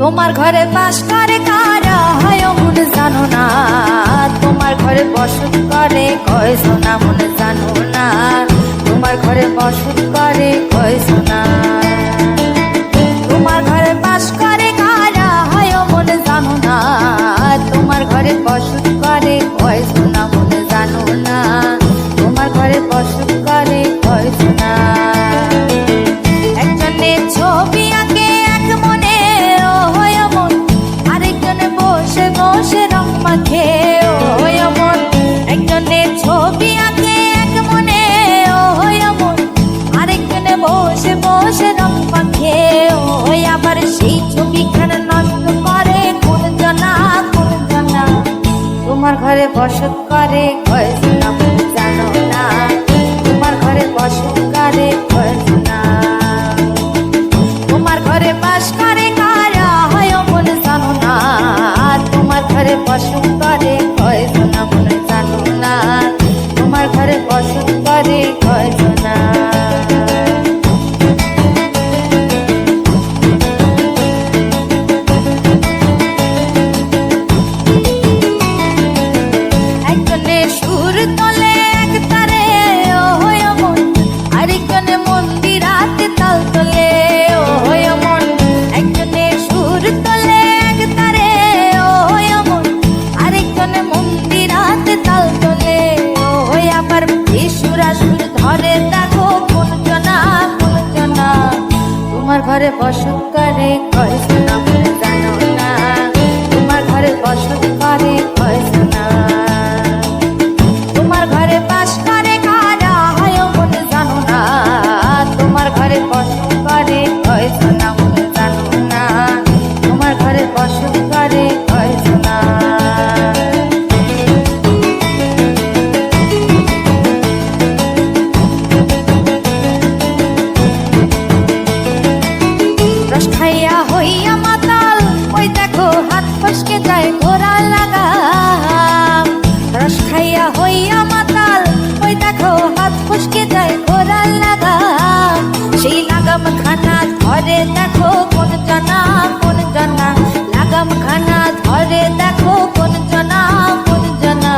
তোমার ঘরে বাস করে কারা হয় মন জানো না, তোমার ঘরে বসত করে কয় সোনা মন জানো না, তোমার ঘরে বসত করে কয় সোনা। তোমার ঘরে বাস করে কারা হয় মন জানো না, তোমার ঘরে বসত করে কয় সোনা মন জানো না, তোমার ঘরে বসত করে কয় সোনা। একজনে ছবি আঁকে এক মনে ও হয় মন, আরেকজনে বসে বসে রং মাখে ও হয় মন। একজনে ছবি আঁকে এক মনে ও হয় মন, আরেকজনে বসে বসে রং মাখে ও হয়। আবার সেই ছবিখানা নষ্ট করে কোন জানা কোন জানা, তোমার ঘরে বসত করে কয় সোনা মন জানো না, তোমার ঘরে বসত করে কয় সোনা। তোমার ঘরে বাস করে কারা হয় মন জানো না, তোমার ঘরে বসত করে কয় সোনা মন জানো না, তোমার ঘরে বসত করে কয় সোনা। একজনে সুর তোলে এক তারে ও হয় মন, আরেকজনে মন্দিরাতে তাল তোলে ও হয় মন। একজনে সুর তোলে এক তারে ও হয় মন, আরেকজনে মন্দিরাতে তাল তোলে ও হয়। আবার সুরা সুর ধরে দেখো কোন জনা কোন জনা, তোমার ঘরে বসত করে কয় সোনা মন জানো না, তোমার ঘরে বসত করে কয় সোনা। তোমার ঘরে বাস করে কারা হয় মন জানো না, তোমার ঘরে বসত করে কয় সোনা মন জানো না, তোমার ঘরে বসত করে কয় সোনা। রস খাইয়া হইয়া মাতাল ওই দেখো হাত ফসকে যায় ঘোড়া লাগাম, রস খাইয়া হইয়া মাতাল ওই দেখো হাত ফসকে যায় ঘোড়া লাগাম। সেই লাগাম খানা ধরে দেখো কোন জানা কোন জানা, লাগাম খানা ধরে দেখো কোন জানা কোন জানা,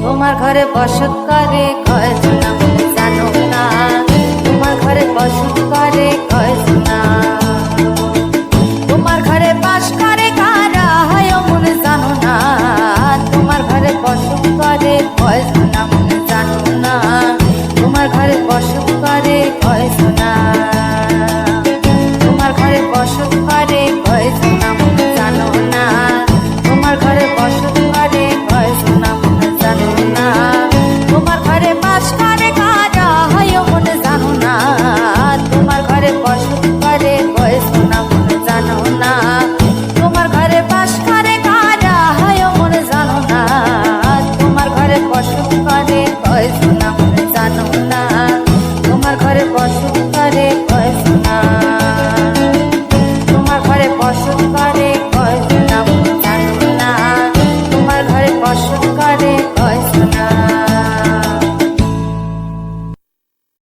তোমার ঘরে বসত করে কয় সোনা মন জানো না, তোমার ঘরে বসত করে